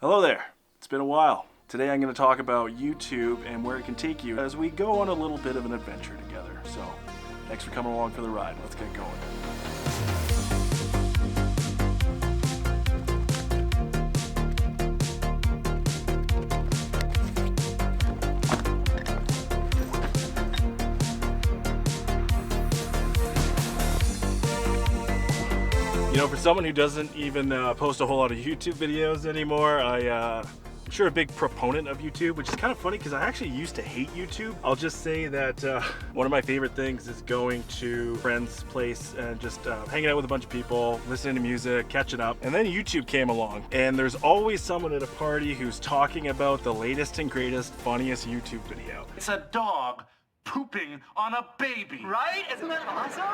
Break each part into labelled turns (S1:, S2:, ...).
S1: Hello there. It's been a while. Today I'm going to talk about YouTube and where it can take you as we go on a little bit of an adventure together. So, thanks for coming along for the ride. Let's get going. You know, for someone who doesn't even post a whole lot of YouTube videos anymore, I'm sure a big proponent of YouTube, which is kind of funny because I actually used to hate YouTube. I'll just say that one of my favorite things is going to a friend's place and just hanging out with a bunch of people, listening to music, catching up. And then YouTube came along, and there's always someone at a party who's talking about the latest and greatest, funniest YouTube video.
S2: It's a dog pooping on a baby.
S3: Right? Isn't that awesome?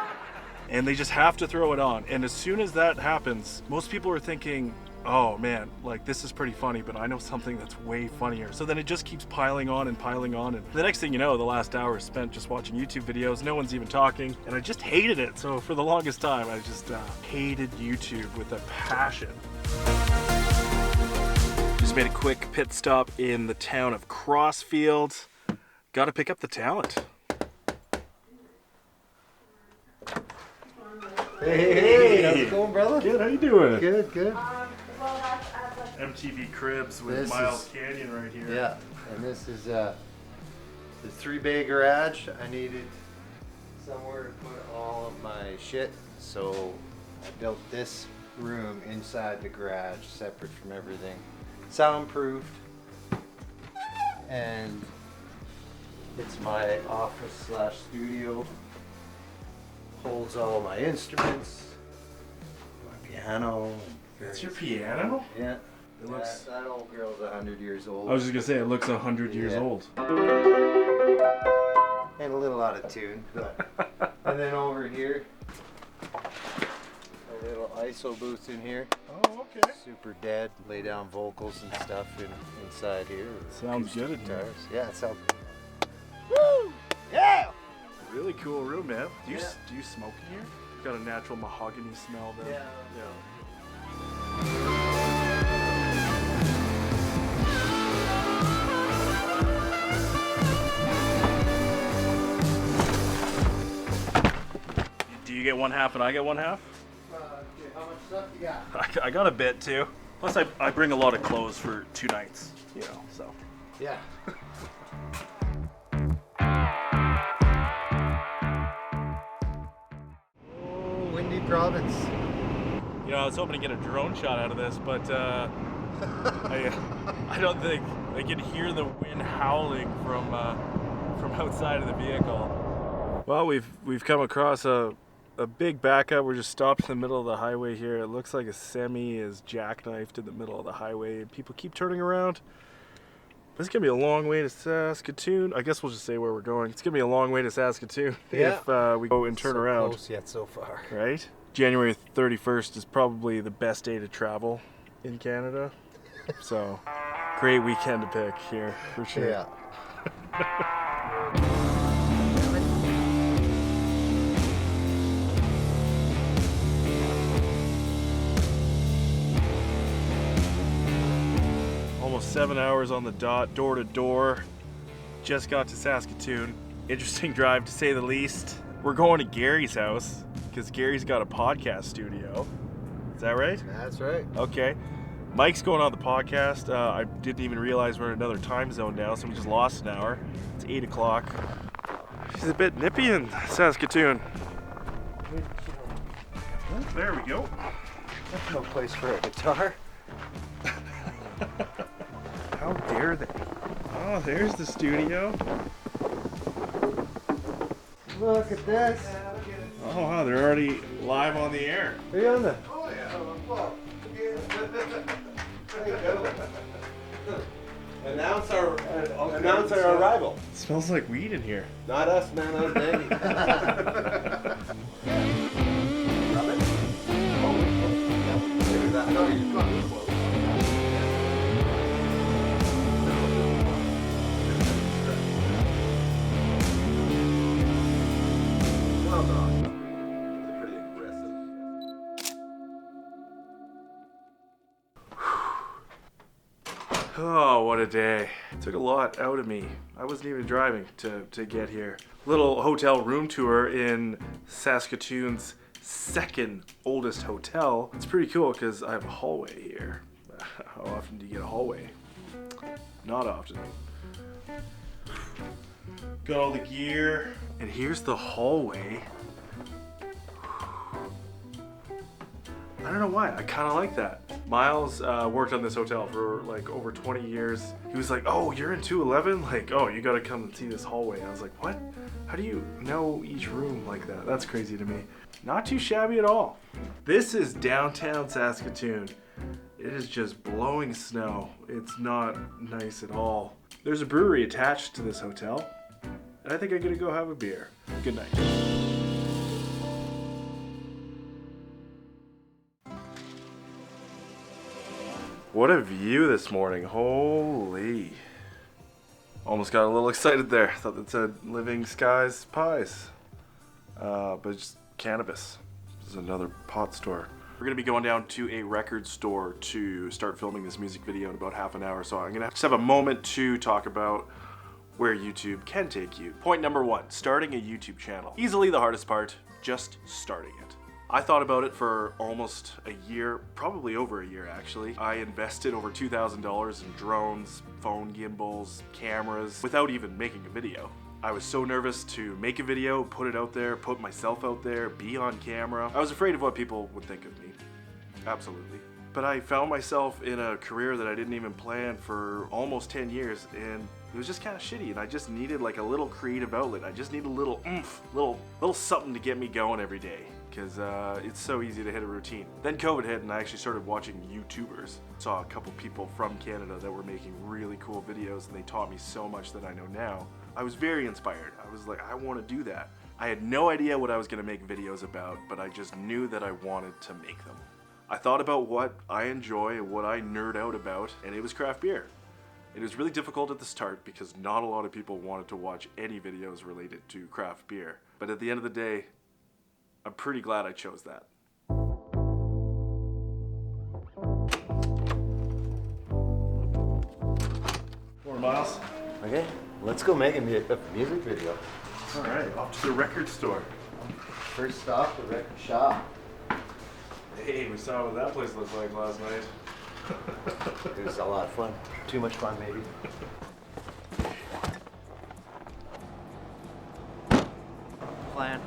S1: And they just have to throw it on. And as soon as that happens, most people are thinking, oh man, like this is pretty funny, but I know something that's way funnier. So then it just keeps piling on and piling on. And the next thing you know, the last hour is spent just watching YouTube videos. No one's even talking. And I just hated it. So for the longest time, I just hated YouTube with a passion. Just made a quick pit stop in the town of Crossfield. Got to pick up the talent.
S4: Hey, how's it going, brother?
S1: Good, how you doing?
S4: Good, good.
S1: MTV Cribs with Miles Canyon right here.
S4: Yeah, and this is the 3-bay garage. I needed somewhere to put all of my shit, so I built this room inside the garage, separate from everything. Soundproofed, and it's my office/studio. Holds all my instruments, my piano.
S1: That's your piano?
S4: Yeah.
S1: It looks...
S4: that old girl's 100 years old.
S1: I was just gonna say, it looks 100 years old.
S4: And a little out of tune. But. And then over here, a little ISO booth in here.
S1: Oh, okay.
S4: Super dead. Lay down vocals and stuff inside here.
S1: Sounds good in here.
S4: Yeah, it sounds good. Woo! Yeah!
S1: Really cool room, man. Do you smoke in here? Got a natural mahogany smell though.
S4: Yeah.
S1: Do you get one half and I get one half?
S4: How much stuff you got?
S1: I got a bit too. Plus I bring a lot of clothes for 2 nights, you know, so.
S4: Yeah. Windy province.
S1: You know, I was hoping to get a drone shot out of this, but I don't think I can hear the wind howling from outside of the vehicle. Well, we've come across a big backup. We're just stopped in the middle of the highway here. It looks like a semi is jackknifed in the middle of the highway, and people keep turning around. It's gonna be a long way to Saskatoon. I guess we'll just say where we're going. It's gonna be a long way to Saskatoon if we go and turn
S4: so
S1: around.
S4: Close yet so far.
S1: Right? January 31st is probably the best day to travel in Canada. So, great weekend to pick here, for sure.
S4: Yeah.
S1: Almost 7 hours on the dot, door to door. Just got to Saskatoon. Interesting drive to say the least. We're going to Gary's house because Gary's got a podcast studio. Is that right?
S4: That's right.
S1: Okay. Mike's going on the podcast. I didn't even realize we're in another time zone now, so we just lost an hour. It's 8 o'clock. She's a bit nippy in Saskatoon. There we go.
S4: That's no place for a guitar.
S1: How dare they? Oh, there's the studio.
S4: Look at this.
S1: Oh, wow, they're already live on the air.
S4: Are you on the?
S3: Oh, yeah.
S4: Announce our arrival.
S1: It smells like weed in here.
S4: Not us, man. Us, Danny.
S1: Oh, what a day. It took a lot out of me. I wasn't even driving to get here. Little hotel room tour in Saskatoon's second oldest hotel. It's pretty cool because I have a hallway here. How often do you get a hallway? Not often. Got all the gear. And here's the hallway. I don't know why, I kind of like that. Miles worked on this hotel for like over 20 years. He was like, oh, you're in 211? Like, oh, you gotta come and see this hallway. And I was like, what? How do you know each room like that? That's crazy to me. Not too shabby at all. This is downtown Saskatoon. It is just blowing snow. It's not nice at all. There's a brewery attached to this hotel. And I think I'm gonna go have a beer. Good night. What a view this morning, holy. Almost got a little excited there. Thought it said Living Skies Pies. But it's cannabis. This is another pot store. We're gonna be going down to a record store to start filming this music video in about half an hour. So I'm gonna just have a moment to talk about where YouTube can take you. Point number one, starting a YouTube channel. Easily the hardest part, just starting it. I thought about it for almost a year, probably over a year actually. I invested over $2,000 in drones, phone gimbals, cameras, without even making a video. I was so nervous to make a video, put it out there, put myself out there, be on camera. I was afraid of what people would think of me. Absolutely. But I found myself in a career that I didn't even plan for almost 10 years, and it was just kind of shitty, and I just needed like a little creative outlet. I just needed a little oomph, little something to get me going every day. Because it's so easy to hit a routine. Then COVID hit and I actually started watching YouTubers. Saw a couple people from Canada that were making really cool videos, and they taught me so much that I know now. I was very inspired. I was like, I want to do that. I had no idea what I was going to make videos about, but I just knew that I wanted to make them. I thought about what I enjoy and what I nerd out about, and it was craft beer. It was really difficult at the start because not a lot of people wanted to watch any videos related to craft beer. But at the end of the day, I'm pretty glad I chose that. More Miles.
S4: Okay, let's go make a music video.
S1: All right, off to the record store.
S4: First stop, the record shop.
S1: Hey, we saw what that place looked like last night.
S4: It was a lot of fun. Too much fun, maybe. Plant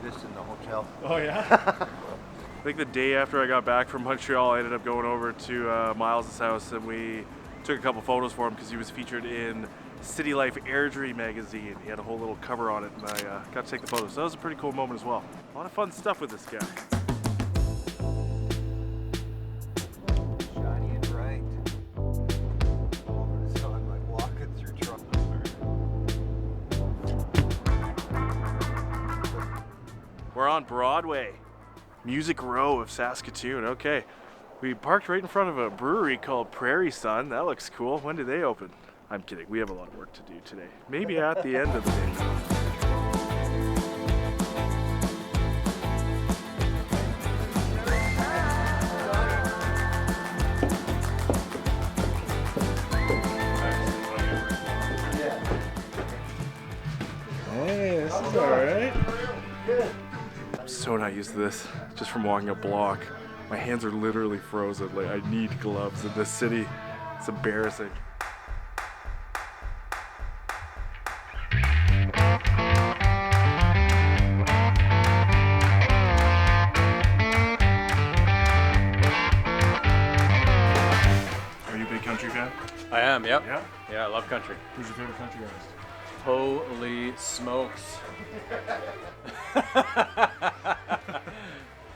S4: this in the hotel.
S1: Oh yeah? I think the day after I got back from Montreal, I ended up going over to Miles' house, and we took a couple photos for him because he was featured in City Life Airdrie magazine. He had a whole little cover on it, and I got to take the photos. So that was a pretty cool moment as well. A lot of fun stuff with this guy.
S4: Shiny and bright. Over the sun, like walking through trouble.
S1: We're on Broadway, Music Row of Saskatoon. Okay, we parked right in front of a brewery called Prairie Sun. That looks cool. When do they open? I'm kidding. We have a lot of work to do today. Maybe at the end of the day. Hey, this is all right. I'm so not used to this, just from walking a block. My hands are literally frozen. Like, I need gloves in this city. It's embarrassing. Are you a big country fan?
S3: I am, yep.
S1: Yeah?
S3: Yeah, I love country.
S1: Who's your favorite country artist?
S3: Holy smokes.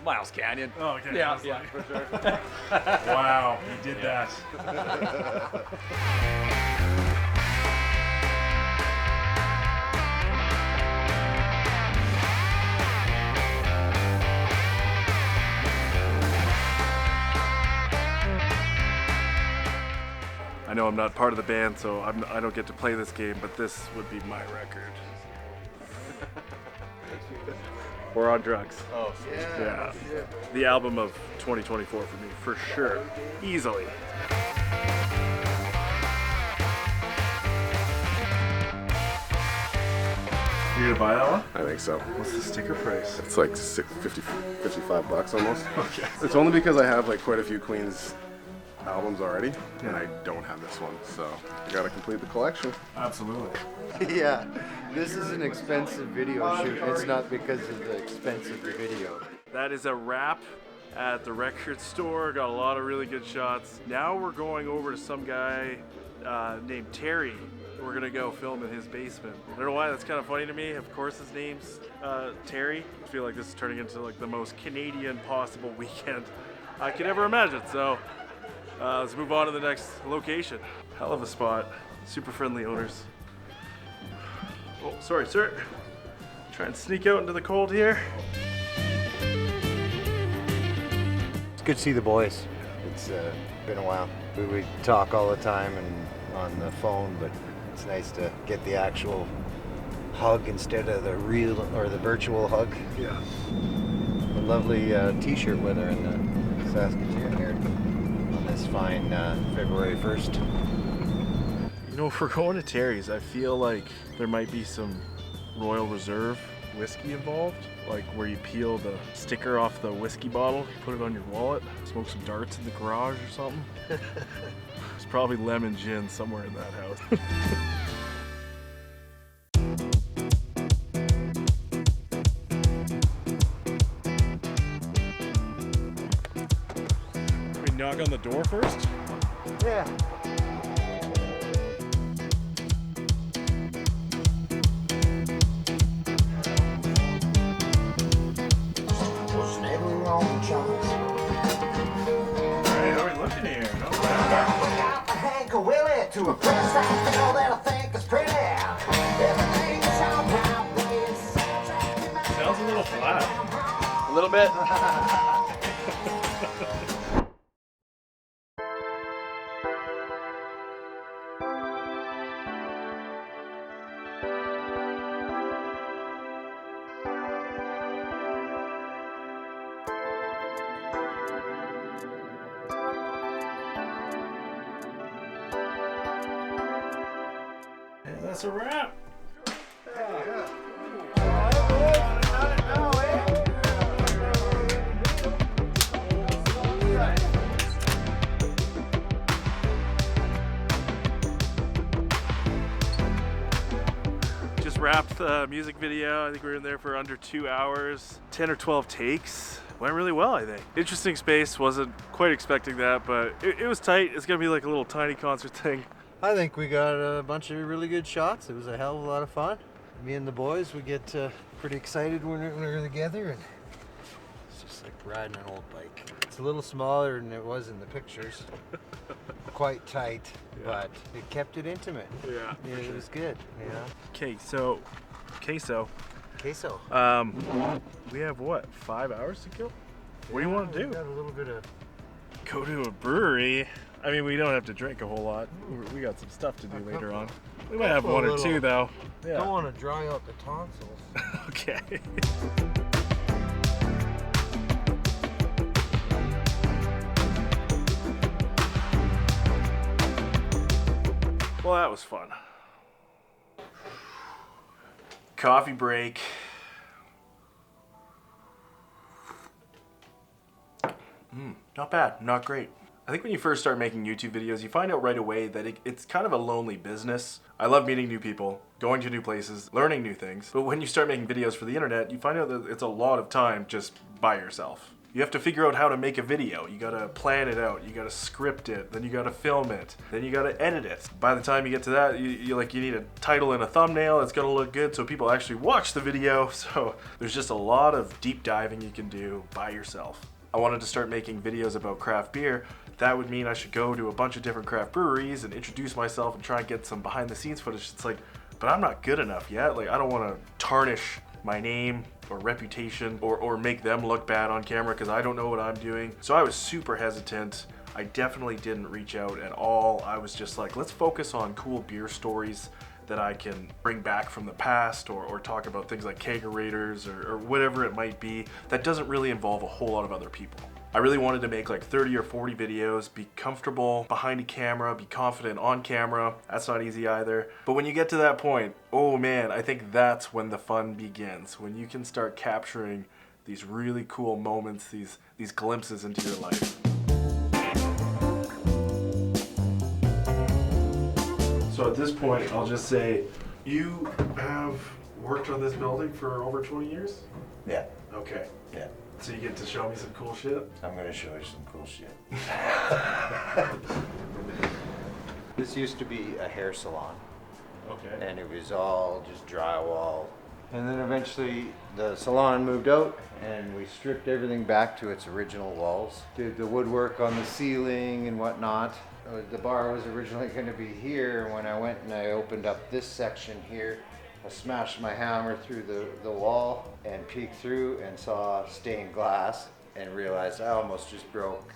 S3: Miles Canyon.
S1: Oh, okay.
S3: Yeah, yeah, for sure.
S1: Wow, he did that. I know I'm not part of the band, so I don't get to play this game, but this would be my record. We're on drugs.
S3: Oh,
S1: Yeah. The album of 2024 for me, for sure. Easily. for you to buy that one?
S5: I think so.
S1: What's the sticker price?
S5: It's like 55 bucks almost. Okay. It's only because I have like quite a few Queen's albums already, and I don't have this one, so I gotta complete the collection.
S1: Absolutely.
S4: Yeah, this is an expensive video shoot. It's not because of the expense of the video.
S1: That is a wrap at the record store. Got a lot of really good shots. Now we're going over to some guy named Terry. We're gonna go film in his basement. I don't know why that's kind of funny to me. Of course his name's Terry. I feel like this is turning into like the most Canadian possible weekend I could ever imagine. So let's move on to the next location. Hell of a spot. Super friendly owners. Oh, sorry, sir. Try and sneak out into the cold here.
S4: It's good to see the boys. It's been a while. We talk all the time and on the phone, but it's nice to get the actual hug instead of the real or the virtual hug.
S1: Yeah.
S4: A lovely t-shirt weather in the Saskatoon here on this fine February 1st.
S1: You know, if we're going to Terry's, I feel like there might be some Royal Reserve whiskey involved, like where you peel the sticker off the whiskey bottle, put it on your wallet, smoke some darts in the garage or something. There's probably lemon gin somewhere in that house. We knock on the door first?
S4: Yeah.
S1: Hey, how are we looking here? No
S6: Hank Willie to a press that girl that I think is pretty. Everything's alright.
S1: sounds a little flat.
S3: A little bit.
S1: And that's a wrap. Just wrapped the music video. I think we were in there for under 2 hours, 10 or 12 takes. Went really well, I think. Interesting space. Wasn't quite expecting that, but it was tight. It's gonna be like a little tiny concert thing.
S4: I think we got a bunch of really good shots. It was a hell of a lot of fun. Me and the boys, we get pretty excited when we're together, and it's just like riding an old bike. It's a little smaller than it was in the pictures. Quite tight, but it kept it intimate.
S1: Yeah.
S4: It was good, you know.
S1: Queso.
S4: Queso.
S1: We have what, 5 hours to kill? What do you want to
S4: We
S1: do?
S4: got a little bit of.
S1: Go to a brewery. I mean, we don't have to drink a whole lot. We got some stuff to do later on. We might have one or two though. Yeah.
S4: Don't want to dry out the tonsils.
S1: Okay. Well, that was fun. Coffee break. Not bad, not great. I think when you first start making YouTube videos, you find out right away that it's kind of a lonely business. I love meeting new people, going to new places, learning new things. But when you start making videos for the internet, you find out that it's a lot of time just by yourself. You have to figure out how to make a video. You gotta plan it out, you gotta script it, then you gotta film it, then you gotta edit it. By the time you get to that, you need a title and a thumbnail that's gonna look good so people actually watch the video. So there's just a lot of deep diving you can do by yourself. I wanted to start making videos about craft beer. That would mean I should go to a bunch of different craft breweries and introduce myself and try and get some behind the scenes footage. It's like, but I'm not good enough yet. Like, I don't want to tarnish my name or reputation or make them look bad on camera because I don't know what I'm doing. So I was super hesitant. I definitely didn't reach out at all. I was just like, let's focus on cool beer stories that I can bring back from the past, or talk about things like kegerators or whatever it might be that doesn't really involve a whole lot of other people. I really wanted to make like 30 or 40 videos, be comfortable behind a camera, be confident on camera. That's not easy either. But when you get to that point, oh man, I think that's when the fun begins. When you can start capturing these really cool moments, these glimpses into your life. So at this point, I'll just say, you have worked on this building for over 20 years?
S4: Yeah.
S1: Okay.
S4: Yeah.
S1: So you get to show me some cool shit?
S4: I'm gonna show you some cool shit. This used to be a hair salon,
S1: Okay.
S4: and it was all just drywall. And then eventually the salon moved out, and we stripped everything back to its original walls. Did the woodwork on the ceiling and whatnot. The bar was originally going to be here, and when I went and I opened up this section here, I smashed my hammer through the wall and peeked through and saw stained glass and realized I almost just broke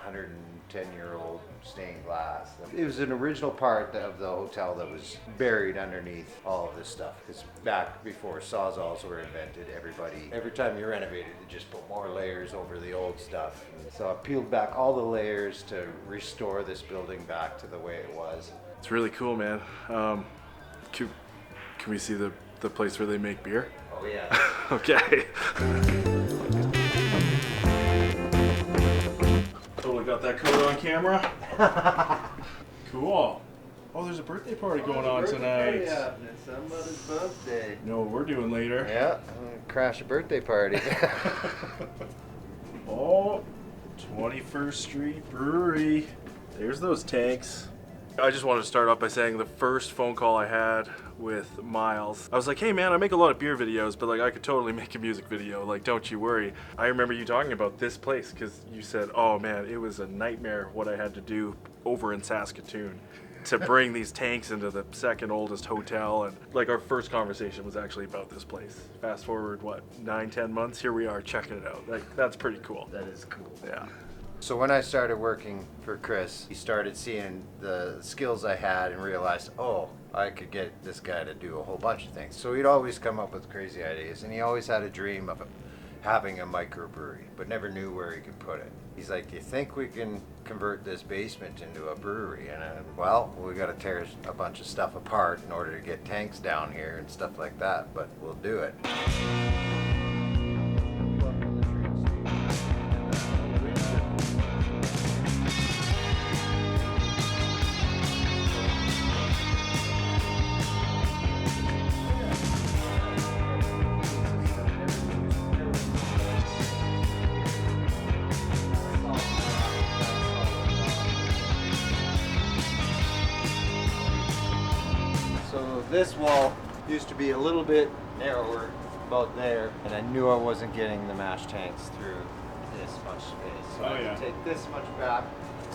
S4: 110-year-old stained glass. It was an original part of the hotel that was buried underneath all of this stuff, because back before Sawzalls were invented, every time you renovated, it just put more layers over the old stuff. And so I peeled back all the layers to restore this building back to the way it was.
S1: It's really cool, man. Can we see the place where they make beer?
S4: Oh yeah.
S1: Okay. Totally got that coat on camera. Cool. Oh, there's a birthday party going on tonight.
S4: Yeah, it's somebody's birthday.
S1: You know what we're doing later?
S4: Yeah, I'm gonna crash a birthday party.
S1: Oh, 21st Street Brewery. There's those tanks. I just wanted to start off by saying the first phone call I had with Miles, I was like, hey man, I make a lot of beer videos, but like I could totally make a music video, like don't you worry. I remember you talking about this place because you said, oh man, it was a nightmare what I had to do over in Saskatoon to bring these tanks into the second oldest hotel, and like our first conversation was actually about this place. Fast forward, what, 9-10 months, here we are checking it out. Like, that's pretty cool.
S4: That is cool.
S1: Yeah.
S4: So when I started working for Chris, he started seeing the skills I had and realized, oh, I could get this guy to do a whole bunch of things. So he'd always come up with crazy ideas, and he always had a dream of having a microbrewery, but never knew where he could put it. He's like, you think we can convert this basement into a brewery? And well, we got to tear a bunch of stuff apart in order to get tanks down here and stuff like that, but we'll do it. This wall used to be a little bit narrower about there, and I knew I wasn't getting the mash tanks through this much space. So I had to take this much back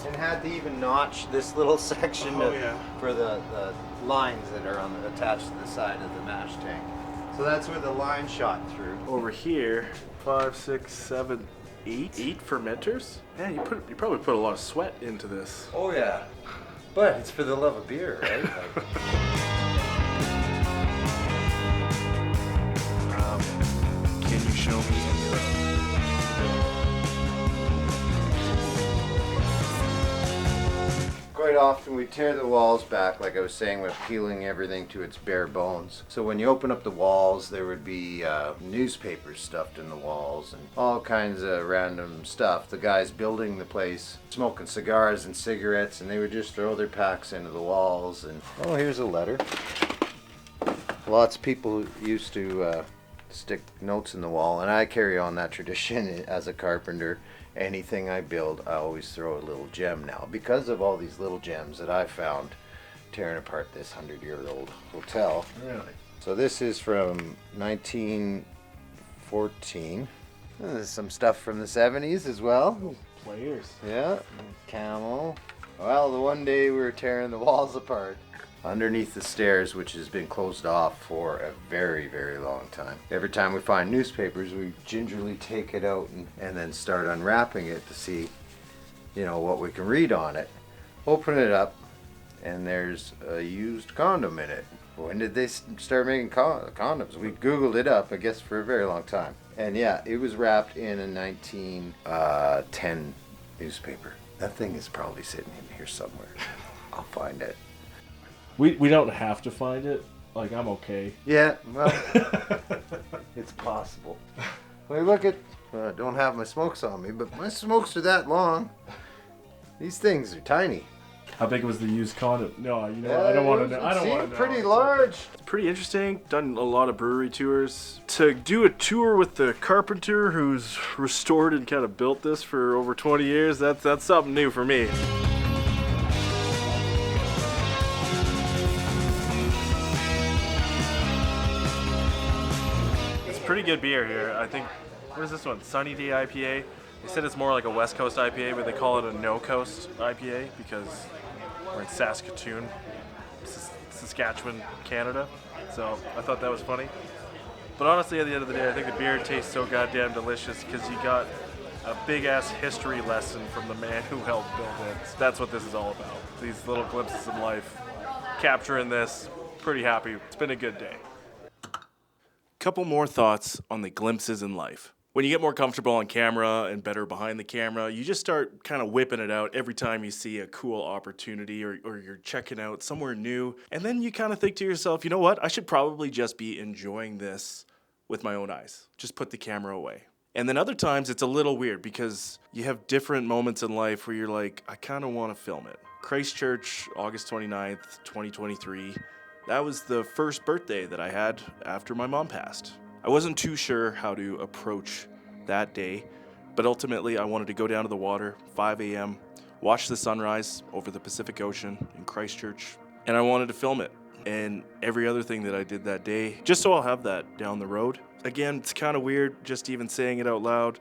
S4: and had to even notch this little section for the lines that are attached to the side of the mash tank. So that's where the line shot through.
S1: Over here, 5, 6, 7, 8 fermenters? Man, you probably put a lot of sweat into this.
S4: Oh yeah, but it's for the love of beer, right? Like,
S1: can you show me
S4: quite often we tear the walls back, like I was saying, with peeling everything to its bare bones. So when you open up the walls, there would be newspapers stuffed in the walls and all kinds of random stuff. The guys building the place smoking cigars and cigarettes, and they would just throw their packs into the walls. And oh, here's a letter. Lots of people used to stick notes in the wall, and I carry on that tradition as a carpenter. Anything I build, I always throw a little gem now, because of all these little gems that I found tearing apart this 100-year-old hotel.
S1: Really?
S4: So this is from 1914. There's some stuff from the 70s as well.
S1: Players.
S4: Yeah, camel. Well, the one day we were tearing the walls apart underneath the stairs, which has been closed off for a very, very long time. Every time we find newspapers, we gingerly take it out and then start unwrapping it to see, you know, what we can read on it. Open it up, and there's a used condom in it. When did they start making condoms? We Googled it up, I guess, for a very long time. And yeah, it was wrapped in a 1910 newspaper. That thing is probably sitting in here somewhere. I'll find it.
S1: We don't have to find it. Like, I'm okay.
S4: Yeah, well, it's possible. Well, look at, I don't have my smokes on me, but my smokes are that long. These things are tiny.
S1: How big was the used condom? No, I don't want to know. I don't want to know.
S4: Pretty large.
S1: It's pretty interesting. Done a lot of brewery tours. To do a tour with the carpenter who's restored and kind of built this for over 20 years, that's something new for me. It's pretty good beer here. I think, what is this one? Sunny Day IPA. They said it's more like a West Coast IPA, but they call it a No Coast IPA because we're in Saskatoon, Saskatchewan, Canada. So I thought that was funny. But honestly, at the end of the day, I think the beer tastes so goddamn delicious because you got a big-ass history lesson from the man who helped build it. That's what this is all about. These little glimpses in life. Capturing this, pretty happy. It's been a good day. Couple more thoughts on the glimpses in life. When you get more comfortable on camera and better behind the camera, you just start kind of whipping it out every time you see a cool opportunity or you're checking out somewhere new. And then you kind of think to yourself, you know what? I should probably just be enjoying this with my own eyes. Just put the camera away. And then other times it's a little weird because you have different moments in life where you're like, I kind of want to film it. Christchurch, August 29th, 2023. That was the first birthday that I had after my mom passed. I wasn't too sure how to approach that day, but ultimately I wanted to go down to the water, 5 a.m., watch the sunrise over the Pacific Ocean in Christchurch, and I wanted to film it. And every other thing that I did that day, just so I'll have that down the road. Again, it's kind of weird just even saying it out loud,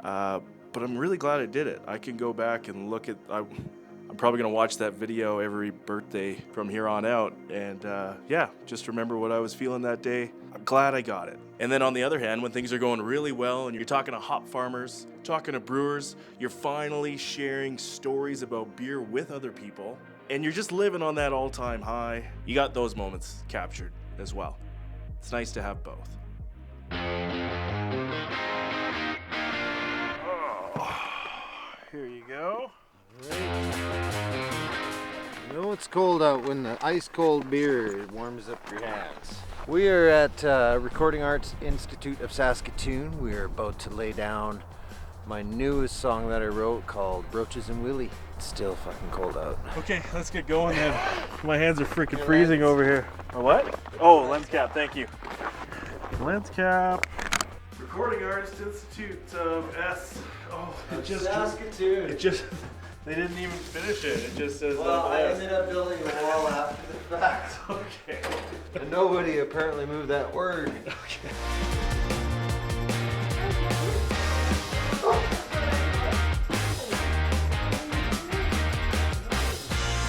S1: but I'm really glad I did it. I can go back and look at, I'm probably going to watch that video every birthday from here on out. And yeah, just remember what I was feeling that day. I'm glad I got it. And then on the other hand, when things are going really well and you're talking to hop farmers, talking to brewers, you're finally sharing stories about beer with other people, and you're just living on that all-time high, you got those moments captured as well. It's nice to have both. Oh, here you go.
S4: You know it's cold out when the ice cold beer warms up your hands. We are at Recording Arts Institute of Saskatoon. We are about to lay down my newest song that I wrote called Brooches and Willie. It's still fucking cold out.
S1: Okay, let's get going then. My hands are freaking freezing over here. A what? Oh, lens cap, thank you. Lens cap. Recording Arts Institute of S. Oh, it just
S4: Saskatoon.
S1: It just they didn't even finish it. It just says
S4: Well, I
S1: like
S4: ended up building a wall after the fact.
S1: Okay.
S4: And nobody apparently moved that word.
S1: Okay.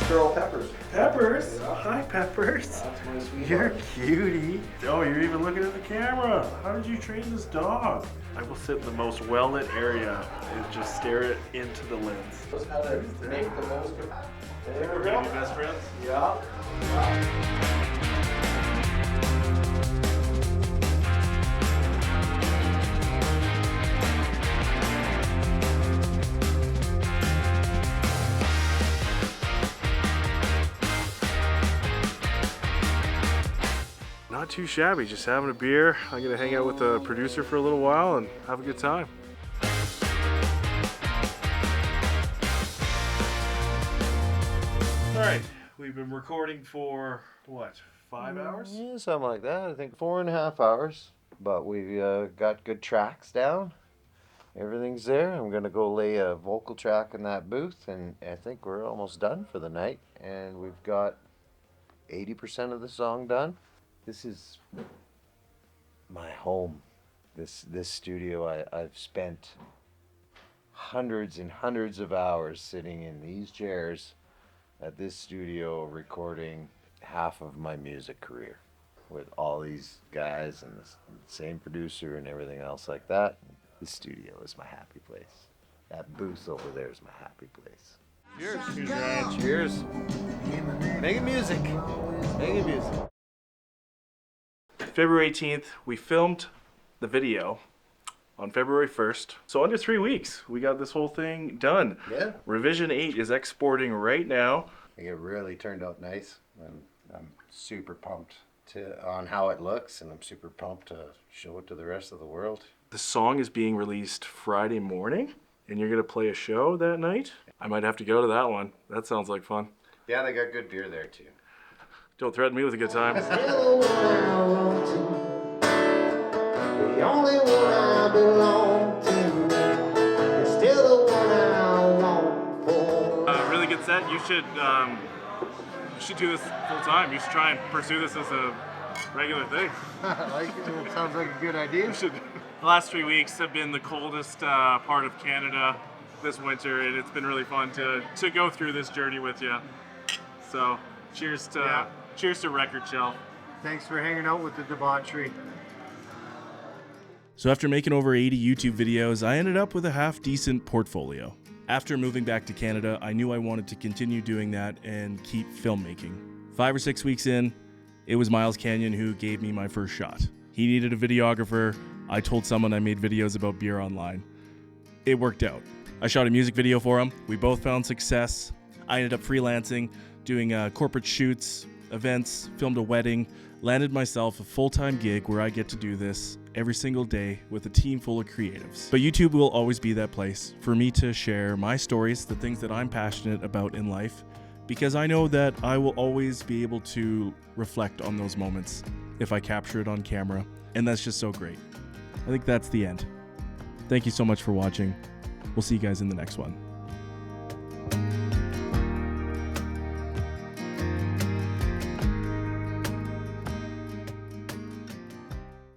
S5: Girl Peppers.
S1: Peppers. Hi, Peppers.
S5: That's my sweet
S1: You're cutie. Oh, you're even looking at the camera. How did you train this dog? I will sit in the most well-lit area and just stare it into the lens.
S5: Knows how to make the most of it. There
S1: We're
S5: we
S1: gonna
S5: go.
S1: be best friends?
S5: Yeah.
S1: Not too shabby, just having a beer. I'm gonna hang out with the producer for a little while and have a good time. All right, we've been recording for what, 5 hours?
S4: Yeah, something like that. I think 4.5 hours. But we've got good tracks down. Everything's there. I'm going to go lay a vocal track in that booth, and I think we're almost done for the night. And we've got 80% of the song done. This is my home. This studio, I've spent hundreds and hundreds of hours sitting in these chairs at this studio recording half of my music career with all these guys and the same producer and everything else like that. The studio is my happy place. That booth over there is my happy place. Cheers.
S1: Cheers, Ryan.
S4: Cheers. Making music. Making music.
S1: February 18th, we filmed the video on February 1st. So under 3 weeks, we got this whole thing done.
S4: Yeah.
S1: Revision 8 is exporting right now.
S4: I think it really turned out nice. I'm super pumped on how it looks, and I'm super pumped to show it to the rest of the world.
S1: The song is being released Friday morning, and you're gonna play a show that night? I might have to go to that one. That sounds like fun.
S4: Yeah, they got good beer there too.
S1: Don't threaten me with a good time.
S6: Still the one I want to, the only one I belong to, it's still the one I want for.
S1: Really good set. You should do this full time. You should try and pursue this as a regular thing.
S4: I like it. It sounds like a good idea.
S1: The last 3 weeks have been the coldest part of Canada this winter, and it's been really fun to go through this journey with you. So, cheers to Record Shelf.
S4: Thanks for hanging out with the debauchery.
S1: So after making over 80 YouTube videos, I ended up with a half-decent portfolio. After moving back to Canada, I knew I wanted to continue doing that and keep filmmaking. 5 or 6 weeks in, it was Miles Canyon who gave me my first shot. He needed a videographer. I told someone I made videos about beer online. It worked out. I shot a music video for him. We both found success. I ended up freelancing, doing corporate shoots, events, filmed a wedding, landed myself a full-time gig where I get to do this every single day with a team full of creatives. But YouTube will always be that place for me to share my stories, the things that I'm passionate about in life, because I know that I will always be able to reflect on those moments if I capture it on camera, and that's just so great. I think that's the end. Thank you so much for watching. We'll see you guys in the next one.